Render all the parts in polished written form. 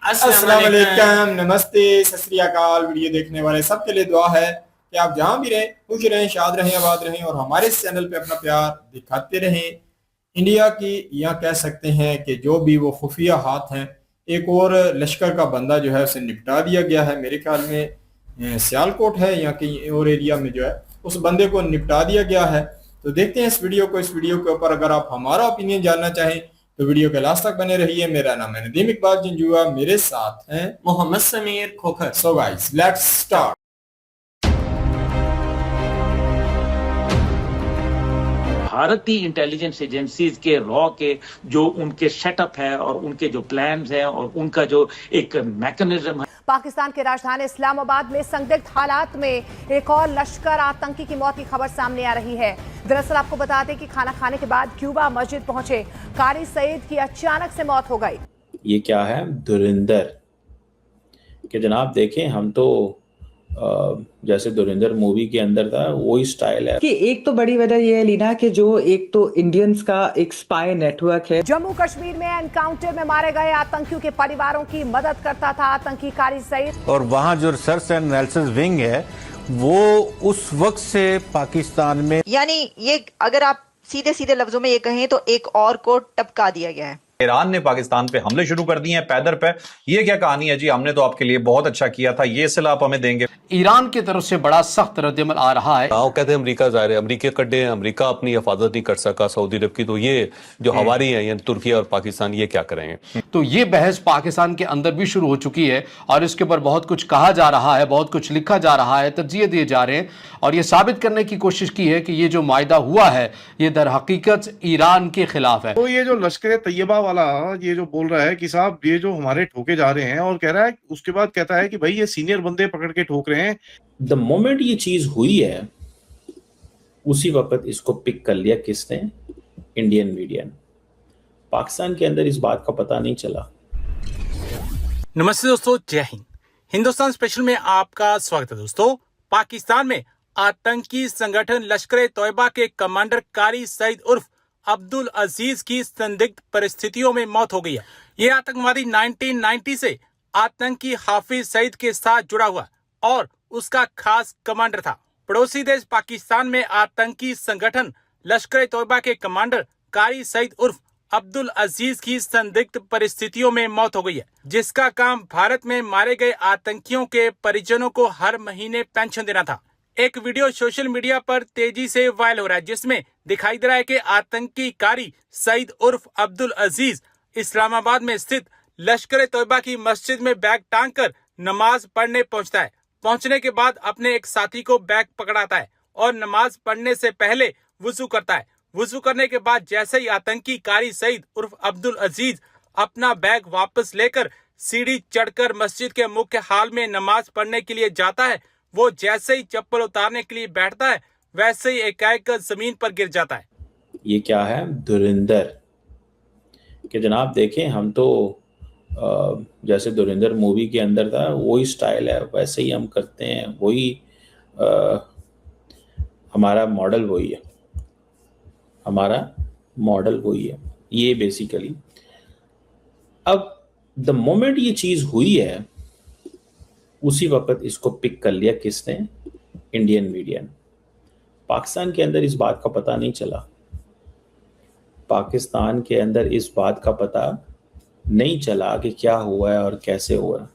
अस्सलाम वालेकुम, नमस्ते, सत श्री अकाल। वीडियो देखने वाले सबके लिए दुआ है कि आप जहां भी रहें खुश रहें, शाद रहें, आबाद रहें और हमारे इस चैनल पे अपना प्यार दिखाते रहें। इंडिया की यहाँ कह सकते हैं कि जो भी वो खुफिया हाथ हैं, एक और लश्कर का बंदा जो है उसे निपटा दिया गया है। मेरे ख्याल में सियालकोट है या कहीं और एरिया में जो है उस बंदे को निपटा दिया गया है। तो देखते हैं इस वीडियो को। इस वीडियो के ऊपर अगर आप हमारा ओपिनियन जानना चाहें तो वीडियो के लास्ट तक बने रहिए। मेरा नाम है नदीम इकबाल जंजुआ, मेरे साथ हैं Mohammed Sameer Khokhar. So guys let's start. भारतीय इंटेलिजेंस एजेंसीज के रॉ के जो उनके सेटअप है और उनके जो प्लान्स हैं और उनका जो एक मैकेनिज्म है। पाकिस्तान की राजधानी इस्लामाबाद में संदिग्ध हालात में एक और लश्कर आतंकी की मौत की खबर सामने आ रही है। दरअसल आपको बता दें कि खाना खाने के बाद क्यूबा मस्जिद पहुंचे कारी सईद की अचानक से मौत हो गई। ये क्या है? धुरंधर कि जनाब देखें, हम तो जैसे धुरंधर मूवी के अंदर था वही स्टाइल है कि एक तो बड़ी वजह यह है लीना कि जो एक तो इंडियंस का एक स्पाई नेटवर्क है। जम्मू कश्मीर में एनकाउंटर में मारे गए आतंकियों के परिवारों की मदद करता था आतंकी कारी सईद। और वहाँ जो रिसर्च एंड एनालिसिस विंग है वो उस वक्त से पाकिस्तान में, यानी ये अगर आप सीधे सीधे लफ्जों में ये कहें तो एक और को टपका दिया गया है। ईरान ने पाकिस्तान पे हमले शुरू कर दिए हैं पैदर पे। ये क्या कहानी है जी? हमने तो आपके लिए बहुत अच्छा किया था, ये सिला आप हमें देंगे? ईरान की तरफ से बड़ा सख्त रद्दमल आ रहा है। कहते हैं अमेरिका ज़ाहिर है अमेरिका कड्डे हैं, अमेरिका अपनी हिफाजत नहीं कर सका सऊदी अरब की, तो ये जो हवारी है यानी तुर्की और पाकिस्तान ये क्या करेंगे? तो ये बहस पाकिस्तान के अंदर भी शुरू हो चुकी है और इसके ऊपर बहुत कुछ कहा जा रहा है, बहुत कुछ लिखा जा रहा है, तज्जिए दिए जा रहे हैं और ये साबित करने की कोशिश की है कि ये जो मायदा हुआ है ये दर हकीकत ईरान के खिलाफ है। तो ये जो लश्कर तैयबा वाला ये जो बोल रहा है कि साहब ये जो हमारे ठोके जा रहे हैं, और कह रहा है उसके बाद कहता है कि भाई ये सीनियर बंदे पकड़ के ठोक रहे हैं। द मोमेंट ये चीज हुई है उसी वक्त इसको पिक कर लिया किसने? इंडियन मीडिया ने। पाकिस्तान के अंदर इस बात का पता नहीं चला। नमस्ते दोस्तों, जय हिंद। हिंदुस्तान स्पेशल में आपका स्वागत है। दोस्तों, पाकिस्तान में आतंकी संगठन लश्कर तोयबा के कमांडर कारी सईद उर्फ अब्दुल अजीज की संदिग्ध परिस्थितियों में मौत हो गई है। ये आतंकवादी 1990 से आतंकी हाफिज सईद के साथ जुड़ा हुआ और उसका खास कमांडर था। पड़ोसी देश पाकिस्तान में आतंकी संगठन लश्कर तोयबा के कमांडर कारी सईद उर्फ अब्दुल अजीज की संदिग्ध परिस्थितियों में मौत हो गई है, जिसका काम भारत में मारे गए आतंकियों के परिजनों को हर महीने पेंशन देना था। एक वीडियो सोशल मीडिया पर तेजी से वायरल हो रहा है जिसमें दिखाई दे रहा है कि आतंकी कारी सईद उर्फ अब्दुल अजीज इस्लामाबाद में स्थित लश्कर तोयबा की मस्जिद में बैग टांग कर नमाज पढ़ने पहुंचता है। पहुंचने के बाद अपने एक साथी को बैग पकड़ाता है और नमाज पढ़ने से पहले वुजू करता है। वुजू करने के बाद जैसे ही आतंकी कारी सईद उर्फ अब्दुल अजीज अपना बैग वापस लेकर सीढ़ी चढ़कर मस्जिद के मुख्य हाल में नमाज पढ़ने के लिए जाता है, वो जैसे ही चप्पल उतारने के लिए बैठता है वैसे ही एकाएक जमीन पर गिर जाता है। ये क्या है? धुरंधर कि जनाब देखें, हम तो जैसे धुरंधर मूवी के अंदर था वही स्टाइल है, वैसे ही हम करते हैं, वही हमारा मॉडल वही है, हमारा मॉडल वही है ये बेसिकली। अब द मोमेंट ये चीज हुई है उसी वक्त इसको पिक कर लिया किसने? इंडियन मीडिया ने। पाकिस्तान के अंदर इस बात का पता नहीं चला। पाकिस्तान के अंदर इस बात का पता नहीं चला कि क्या हुआ है और कैसे हुआ है।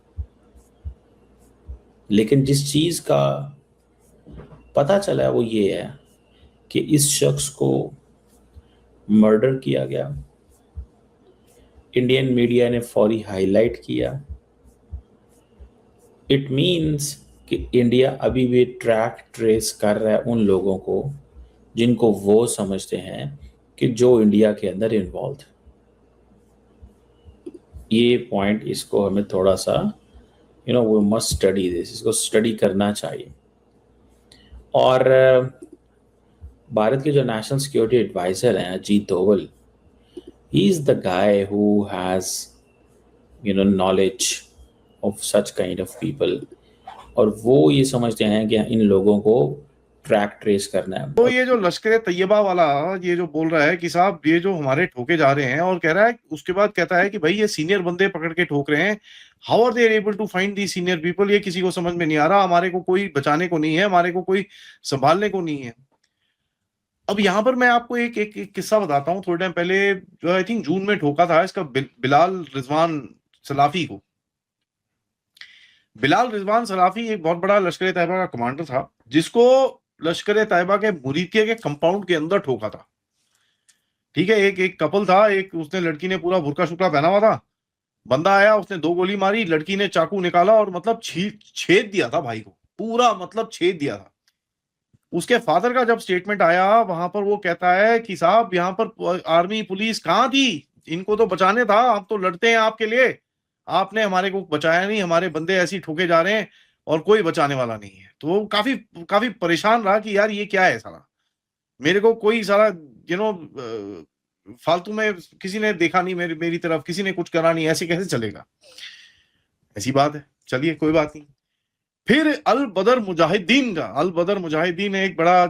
लेकिन जिस चीज का पता चला है वो ये है कि इस शख्स को मर्डर किया गया। इंडियन मीडिया ने फौरी हाईलाइट किया। इट मीन्स कि इंडिया अभी भी ट्रैक ट्रेस कर रहा है उन लोगों को जिनको वो समझते हैं कि जो इंडिया के अंदर इन्वॉल्व है। ये पॉइंट इसको हमें थोड़ा सा वी मस्ट स्टडी दिस, इसको स्टडी करना चाहिए। और भारत के जो नेशनल सिक्योरिटी एडवाइजर हैं Ajit Doval, he is the guy who has knowledge of such kind of people, और वो ये समझते हैं कि इन लोगों को ट्रैक ट्रेस करना है। तो ये जो लश्कर तैयबा वाला ये जो बोल रहा है कि साहब ये जो हमारे ठोके जा रहे हैं, और कह रहा है उसके बाद कहता है कि भाई ये सीनियर बंदे पकड़ के ठोक रहे हैं, how are they able to find the senior people, ये किसी को समझ में नहीं आ रहा। हमारे को कोई बचाने को नहीं है, हमारे को कोई संभालने को नहीं है। अब यहां पर मैं आपको एक किस्सा बताता हूं। थोड़े टाइम पहले जो आई थिंक जून में ठोका था इसका बिलाल रिजवान सलाफी को। बिलाल रिजवान सलाफी एक बहुत बड़ा लश्कर तैयबा का कमांडर था, जिसको लश्कर तैयबा के मुरीदके के कंपाउंड के अंदर ठोका था। ठीक है, एक कपल था, एक उसने लड़की ने पूरा बुर्का शुक्ला पहना हुआ था, बंदा आया, उसने 2 गोली मारी, लड़की ने चाकू निकाला और मतलब छेद दिया था भाई को, पूरा मतलब छेद दिया था। उसके फादर का जब स्टेटमेंट आया वहां पर वो कहता है कि साहब यहाँ पर आर्मी पुलिस कहाँ थी, इनको तो बचाने था, आप तो लड़ते हैं आपके लिए, आपने हमारे को बचाया नहीं, हमारे बंदे ऐसे ही ठोके जा रहे हैं और कोई बचाने वाला नहीं है। तो वो काफी परेशान रहा कि यार ये क्या है साला, मेरे को कोई सारा फालतू में किसी ने देखा नहीं, मेरी तरफ किसी ने कुछ करा नहीं, ऐसे कैसे चलेगा, ऐसी बात है। चलिए कोई बात नहीं। फिर अल बदर मुजाहिदीन एक बड़ा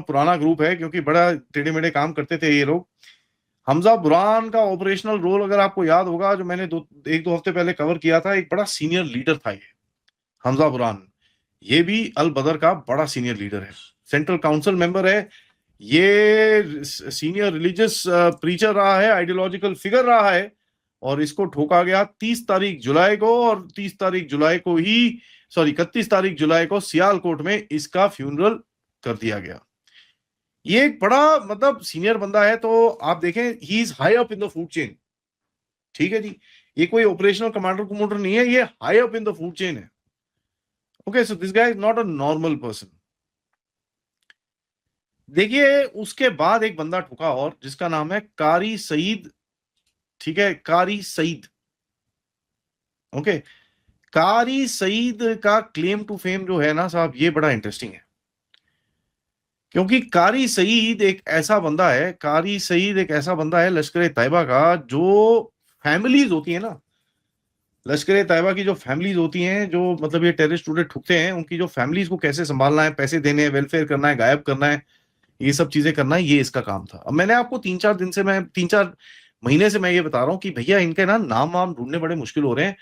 पुराना ग्रुप है, क्योंकि बड़ा टेढ़े मेढ़े काम करते थे ये लोग। हमजा बुरहान का ऑपरेशनल रोल अगर आपको याद होगा, जो मैंने 1-2 हफ्ते पहले कवर किया था, एक बड़ा सीनियर लीडर था ये हमजा बुरहान। ये भी अल बदर का बड़ा सीनियर लीडर है, सेंट्रल काउंसिल मेंबर है, ये सीनियर रिलीजियस प्रीचर रहा है, आइडियोलॉजिकल फिगर रहा है। और इसको ठोका गया 30 तारीख जुलाई को, और 31 तारीख जुलाई को सियालकोट में इसका फ्यूनरल कर दिया गया। ये एक बड़ा मतलब सीनियर बंदा है, तो आप देखें he is high up in the food chain. ठीक है जी, ये कोई ऑपरेशनल कमांडर नहीं है, ये high up in the food chain है। Okay, so this guy is not a normal person. देखिए उसके बाद एक बंदा ठुका और, जिसका नाम है कारी सईद। ठीक है, कारी सईद। ओके, कारी सईद का क्लेम टू फेम जो है ना साहब, ये बड़ा इंटरेस्टिंग है, क्योंकि कारी सईद एक ऐसा बंदा है लश्कर तैयबा का, जो फैमिलीज होती है ना, लश्कर तैयबा की जो फैमिलीज होती हैं, जो मतलब ये टेररिस्ट स्टूडेंट ठुकते हैं, उनकी जो फैमिलीज को कैसे संभालना है, पैसे देने हैं, वेलफेयर करना है, गायब करना है, ये सब चीजें करना है, ये इसका काम था। अब मैंने आपको 3-4 महीने से मैं ये बता रहा हूँ कि भैया इनके ना नाम वाम ढूंढने बड़े मुश्किल हो रहे हैं,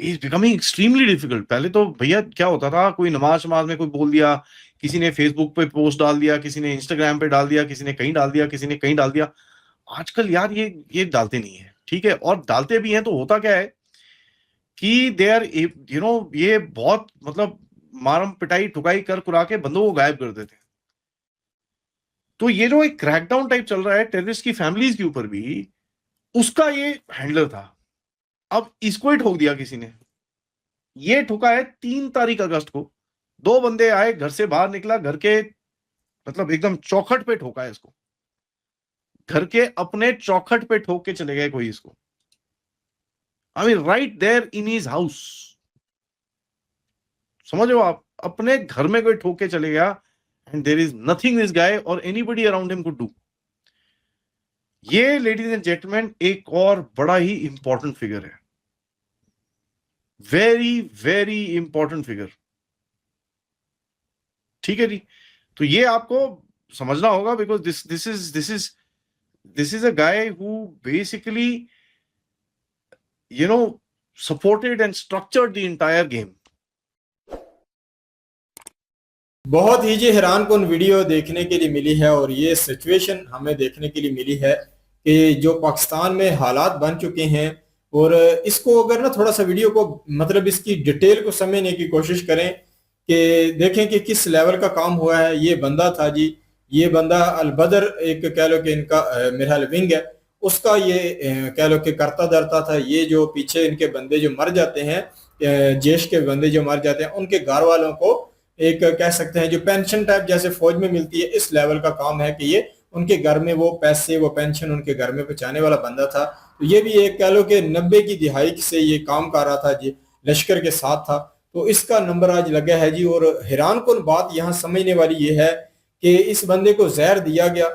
इज बिकमिंग एक्सट्रीमली डिफिकल्ट। पहले तो भैया क्या होता था, कोई नमाज में कोई बोल दिया, किसी ने फेसबुक पे पोस्ट डाल दिया, किसी ने इंस्टाग्राम पे डाल दिया, किसी ने कहीं डाल दिया, किसी ने कहीं डाल दिया। आजकल यार ये डालते नहीं है। ठीक है, और डालते भी हैं तो होता क्या है कि दे आर ये बहुत मतलब मारम पिटाई ठुकाई कर कुरा के बंदों को गायब कर देते हैं। तो ये जो एक क्रैकडाउन टाइप चल रहा है टेररिस्ट की फैमिलीज के ऊपर भी, उसका ये हैंडलर था। अब इसको ही ठोक दिया किसी ने। ये ठुका है 3 तारीख अगस्त को, 2 बंदे आए, घर से बाहर निकला, घर के मतलब एकदम चौखट पे ठोका है इसको, घर के अपने चौखट पे ठोक के चले गए कोई इसको, I mean right there in his house. समझो आप, अपने घर में कोई ठोक के चले गया, and there is nothing this guy or anybody around him could do. ये लेडीज एंड जेंटलमैन एक और बड़ा ही इंपॉर्टेंट फिगर है, वेरी वेरी इंपॉर्टेंट फिगर। ठीक है जी, तो ये आपको समझना होगा, because this is a guy who basically supported and structured the entire game. बहुत ही जी हैरानकुन वीडियो देखने के लिए मिली है, और ये सिचुएशन हमें देखने के लिए मिली है कि जो पाकिस्तान में हालात बन चुके हैं, और इसको अगर ना थोड़ा सा वीडियो को मतलब इसकी डिटेल को समझने की कोशिश करें कि देखें कि किस लेवल का काम हुआ है। ये बंदा था जी, ये बंदा अल बदर एक कह लो कि इनका मेरा ख्याल विंग है, उसका ये कह लो कि करता धरता था। ये जो पीछे इनके बंदे जो मर जाते हैं, जेश के बंदे जो मर जाते हैं, उनके घर वालों को एक कह सकते हैं जो पेंशन टाइप जैसे फौज में मिलती है, इस लेवल का काम है कि ये उनके घर में वो पैसे वो पेंशन उनके घर में पहुंचाने वाला बंदा था। तो ये भी एक कह लो कि 90 की दिहाई से ये काम कर रहा था जी, लश्कर के साथ था। तो इसका नंबर आज लगा है जी। और हैरानकुन बात यहाँ समझने वाली ये है कि इस बंदे को जहर दिया गया,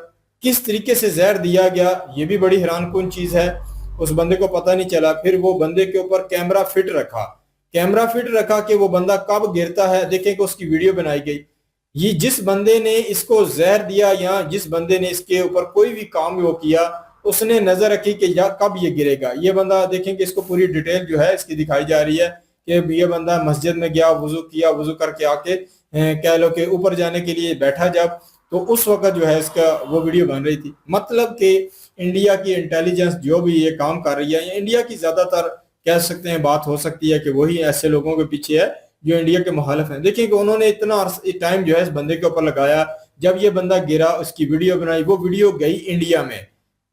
किस तरीके से जहर दिया गया, ये भी बड़ी हैरानकुन चीज है। उस बंदे को पता नहीं चला। फिर वो बंदे के ऊपर कैमरा फिट रखा कि वो बंदा कब गिरता है, देखें कि उसकी वीडियो बनाई गई। ये जिस बंदे ने इसको जहर दिया या जिस बंदे ने इसके ऊपर कोई भी काम वो किया, उसने नजर रखी कि या कब ये गिरेगा। ये बंदा देखेंगे, इसको पूरी डिटेल जो है इसकी दिखाई जा रही है कि ये बंदा मस्जिद में गया, वुजू किया, वुजू करके आके कह लो कि ऊपर जाने के लिए बैठा जब, तो उस वक्त जो है इसका वो वीडियो बन रही थी। मतलब कि इंडिया की इंटेलिजेंस जो भी ये काम कर रही है, या इंडिया की ज्यादातर कह सकते हैं बात हो सकती है कि वही ऐसे लोगों के पीछे है जो इंडिया के मुखालिफ हैं। देखिए कि उन्होंने इतना टाइम जो है इस बंदे के ऊपर लगाया, जब ये बंदा गिरा उसकी वीडियो बनाई, वो वीडियो गई इंडिया में,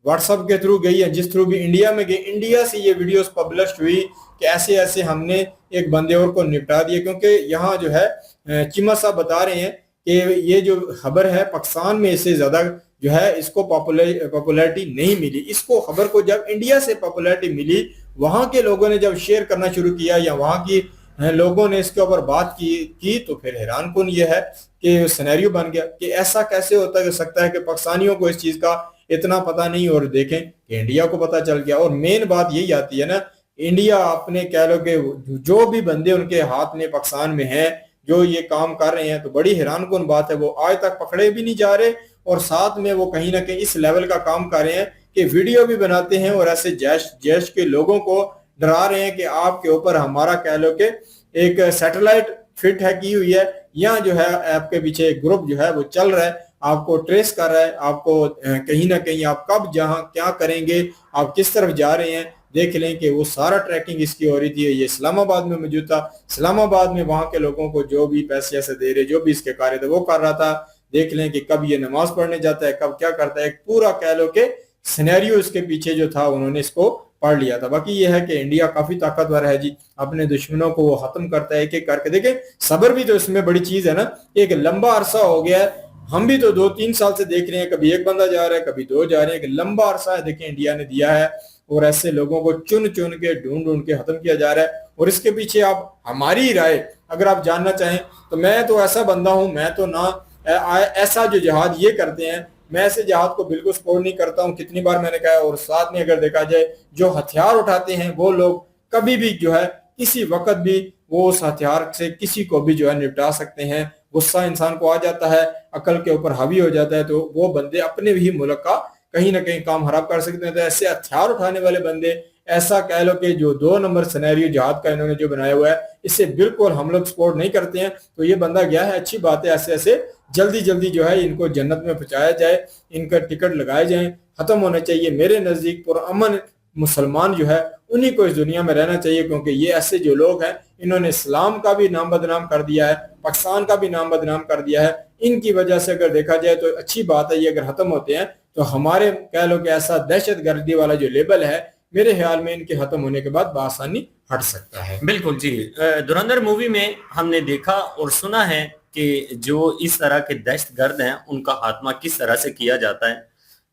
व्हाट्सएप के थ्रू गई है, जिस थ्रू भी इंडिया में गई, इंडिया से ये वीडियोस पब्लिश हुई कि ऐसे ऐसे हमने एक बंदे और को निपटा दिया। क्योंकि यहाँ जो है चीमा साहब बता रहे हैं कि ये जो खबर है पाकिस्तान में इससे ज्यादा जो है इसको पॉपुलैरिटी नहीं मिली। इसको खबर को जब इंडिया से पॉपुलैरिटी मिली, वहां के लोगों ने जब शेयर करना शुरू किया या वहां की लोगों ने इसके ऊपर बात की तो फिर हैरान कुन ये है कि सिनेरियो बन गया कि ऐसा कैसे होता सकता है कि पाकिस्तानियों को इस चीज का इतना पता नहीं, और देखें कि इंडिया को पता चल गया। और मेन बात यही आती है ना, इंडिया अपने कह लो कि जो भी बंदे उनके हाथ में पाकिस्तान में हैं जो ये काम कर रहे हैं, तो बड़ी हैरान कुन बात है वो आज तक पकड़े भी नहीं जा रहे, और साथ में वो कहीं ना कहीं इस लेवल का काम कर रहे हैं कि वीडियो भी बनाते हैं और ऐसे जैश के लोगों को डरा रहे हैं कि आपके ऊपर हमारा कह लो कि एक सैटेलाइट फिट है की हुई है, या जो है आपके पीछे एक ग्रुप जो है वो चल रहा है, आपको ट्रेस कर रहा है, आपको कहीं ना कहीं आप कब जहां क्या करेंगे, आप किस तरफ जा रहे हैं, देख लें कि वो सारा ट्रैकिंग इसकी हो रही थी। ये इस्लामाबाद में मौजूद था, इस्लामाबाद में वहां के लोगों को जो भी पैसे ऐसे दे रहे, जो भी इसके कार्य थे वो कर रहा था। देख लें कि कब ये नमाज पढ़ने जाता है, कब क्या करता है, एक पूरा कह लो कि सिनेरियो इसके पीछे जो था उन्होंने इसको पढ़ लिया था। बाकी ये है कि इंडिया काफी ताकतवर है जी, अपने दुश्मनों को वो खत्म करता है एक एक करके। देखें सब्र भी तो इसमें बड़ी चीज है ना, एक लंबा अरसा हो गया है, हम भी तो 2-3 साल से देख रहे हैं, कभी एक बंदा जा रहा है, कभी दो जा रहे हैं, एक लंबा अरसा है देखें इंडिया ने दिया है, और ऐसे लोगों को चुन चुन के ढूंढ के खत्म किया जा रहा है। और इसके पीछे आप हमारी राय अगर आप जानना चाहें तो मैं तो ऐसा बंदा हूं, मैं तो ना ऐसा जो जिहाद ये करते हैं, मैं ऐसे जिहाद को बिल्कुल सपोर्ट नहीं करता हूं, कितनी बार मैंने कहा। और साथ में अगर देखा जाए जो हथियार उठाते हैं वो लोग कभी भी जो है किसी वक्त भी वो उस हथियार से किसी को भी जो है निपटा सकते हैं। गुस्सा इंसान को आ जाता है, अकल के ऊपर हावी हो जाता है, तो वो बंदे अपने भी मुल्क का कहीं ना कहीं काम खराब कर सकते हैं। तो ऐसे हथियार उठाने वाले बंदे, ऐसा कह लो कि जो 2 नंबर सिनेरियो जिहाद का इन्होंने जो बनाया हुआ है, इससे बिल्कुल हम लोग सपोर्ट नहीं करते हैं। तो ये बंदा गया है, अच्छी बात है, ऐसे ऐसे जल्दी जल्दी जो है इनको जन्नत में पहुंचाया जाए, इनका टिकट लगाए जाए, खत्म होना चाहिए। मेरे नजदीक पुरअमन मुसलमान जो है उन्हीं को इस दुनिया में रहना चाहिए, क्योंकि ये ऐसे जो लोग हैं इन्होंने इस्लाम का भी नाम बदनाम कर दिया है, पाकिस्तान का भी नाम बदनाम कर दिया है। इनकी वजह से अगर देखा जाए तो अच्छी बात है, ये अगर खत्म होते हैं तो हमारे कह लो कि ऐसा दहशतगर्दी वाला जो लेबल है, मेरे ख्याल में इनके खत्म होने के बाद बआसानी हट सकता है। बिल्कुल जी। धुरंधर मूवी में हमने देखा और सुना है कि जो इस तरह के दहशतगर्द हैं उनका खात्मा किस तरह से किया जाता है,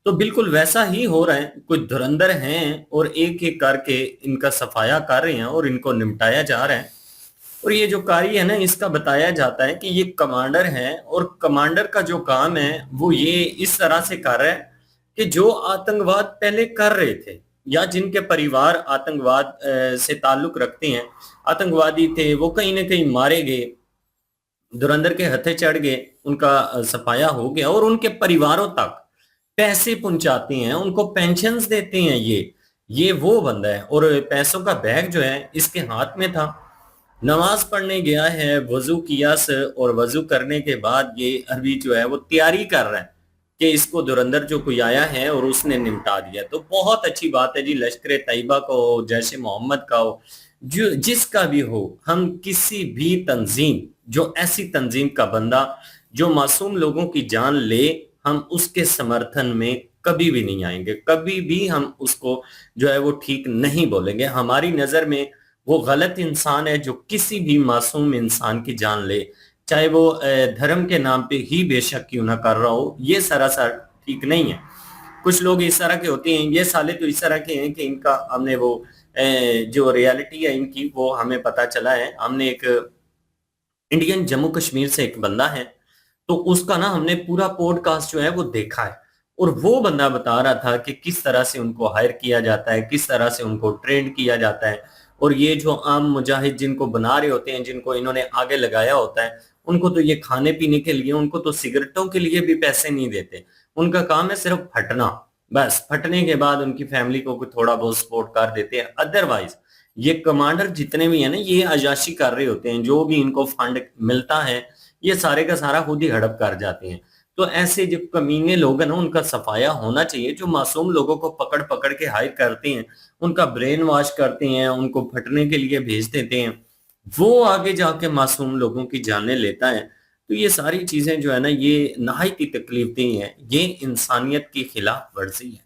तो बिल्कुल वैसा ही हो रहा है। कुछ धुरंधर हैं और एक एक करके इनका सफाया कर रहे हैं और इनको निपटाया जा रहा है। और ये जो कारी है ना, इसका बताया जाता है कि ये कमांडर है, और कमांडर का जो काम है वो ये इस तरह से कर रहा है कि जो आतंकवाद पहले कर रहे थे या जिनके परिवार आतंकवाद से ताल्लुक रखते हैं, आतंकवादी थे, वो कहीं ना कहीं मारे गए, धुरंधर के हथे चढ़ गए, उनका सफाया हो गया, और उनके परिवारों तक पैसे पहुंचाते हैं, उनको पेंशन्स देते हैं। ये वो बंदा है, और पैसों का बैग जो है इसके हाथ में था। नमाज पढ़ने गया है, वजू किया और वजू करने के बाद ये अरबी जो है वो तैयारी कर रहा है कि इसको धुरंधर जो कोई आया है और उसने निपटा दिया। तो बहुत अच्छी बात है जी, लश्कर तैयबा का हो, जैश मोहम्मद का हो, जो जिसका भी हो, हम किसी भी तंजीम, जो ऐसी तंजीम का बंदा जो मासूम लोगों की जान ले, हम उसके समर्थन में कभी भी नहीं आएंगे, कभी भी हम उसको जो है वो ठीक नहीं बोलेंगे। हमारी नजर में वो गलत इंसान है जो किसी भी मासूम इंसान की जान ले, चाहे वो धर्म के नाम पे ही बेशक क्यों ना कर रहा हो। ये सरासर ठीक नहीं है। कुछ लोग इस तरह के होते हैं, ये साले तो इस तरह के हैं कि इनका हमने वो जो रियलिटी है इनकी वो हमें पता चला है। हमने एक इंडियन जम्मू कश्मीर से एक बंदा है, तो उसका ना हमने पूरा पॉडकास्ट जो है वो देखा है, और वो बंदा बता रहा था कि किस तरह से उनको हायर किया जाता है, किस तरह से उनको ट्रेंड किया जाता है। और ये जो आम मुजाहिद जिनको बना रहे होते हैं, जिनको इन्होंने आगे लगाया होता है, उनको तो ये खाने पीने के लिए, उनको तो सिगरेटों के लिए भी पैसे नहीं देते। उनका काम है सिर्फ फटना, बस फटने के बाद उनकी फैमिली को थोड़ा बहुत सपोर्ट कर देते हैं। अदरवाइज ये कमांडर जितने भी हैं ना, ये अयाशी कर रहे होते हैं, जो भी इनको फंड मिलता है ये सारे का सारा खुद ही हड़प कर जाते हैं। तो ऐसे जो कमीने लोग हैं ना, उनका सफाया होना चाहिए। जो मासूम लोगों को पकड़ पकड़ के हायर करते हैं, उनका ब्रेन वॉश करते हैं, उनको फटने के लिए भेज देते हैं, वो आगे जाके मासूम लोगों की जानें लेता है। तो ये सारी चीजें जो है ना, ये नहायत ही तकलीफदेह हैं, ये इंसानियत की खिलाफ वर्जी है।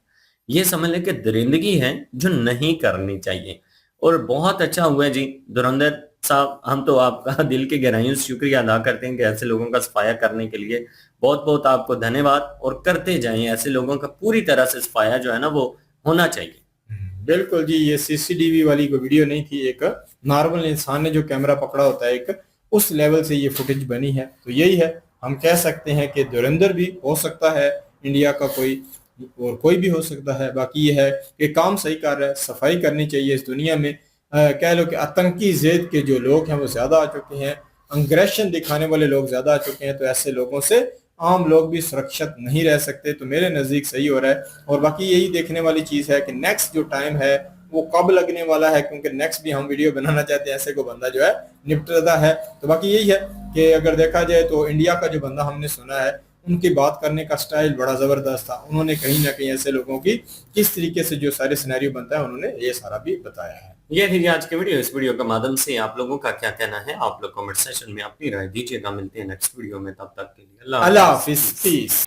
ये समझ लें कि दरिंदगी है जो नहीं करनी चाहिए। और बहुत अच्छा हुआ है जी धुरंधर साहब, हम तो आपका दिल की गहराइयों से शुक्रिया अदा करते हैं कि ऐसे लोगों का सफाया करने के लिए बहुत बहुत आपको धन्यवाद, और करते जाएं। ऐसे लोगों का पूरी तरह से सफाया जो है ना वो होना चाहिए। बिल्कुल जी, ये सीसीटीवी वाली कोई वीडियो नहीं थी, एक नॉर्मल इंसान ने जो कैमरा पकड़ा होता है एक उस लेवल से ये फुटेज बनी है। तो यही है, हम कह सकते हैं कि धुरंधर भी हो सकता है इंडिया का कोई, और कोई भी हो सकता है। बाकी ये है कि काम सही कर रहा है, सफाई करनी चाहिए इस दुनिया में। कह लो कि आतंकी ज़ेद के जो लोग हैं वो ज़्यादा आ चुके हैं, अंग्रेशन दिखाने वाले लोग ज़्यादा आ चुके हैं। तो ऐसे लोगों से आम लोग भी सुरक्षित नहीं रह सकते। तो मेरे नज़दीक सही हो रहा है। और बाकी यही देखने वाली चीज़ है कि नेक्स्ट जो टाइम है वो कब लगने वाला है, क्योंकि नेक्स्ट भी हम वीडियो बनाना चाहते हैं, ऐसे को बंदा जो है निपटता है। तो बाकी यही है कि अगर देखा जाए तो इंडिया का जो बंदा हमने सुना है, उनकी बात करने का स्टाइल बड़ा ज़बरदस्त था। उन्होंने कहीं ना कहीं ऐसे लोगों की किस तरीके से जो सारे सिनेरियो बनता है, उन्होंने ये सारा भी बताया है। ये थी आज की वीडियो। इस वीडियो के माध्यम से आप लोगों का क्या कहना है, आप लोग कमेंट सेक्शन में अपनी राय दीजिएगा। मिलते हैं नेक्स्ट वीडियो में, तब तक के लिए अल्लाह हाफिज़, पीस।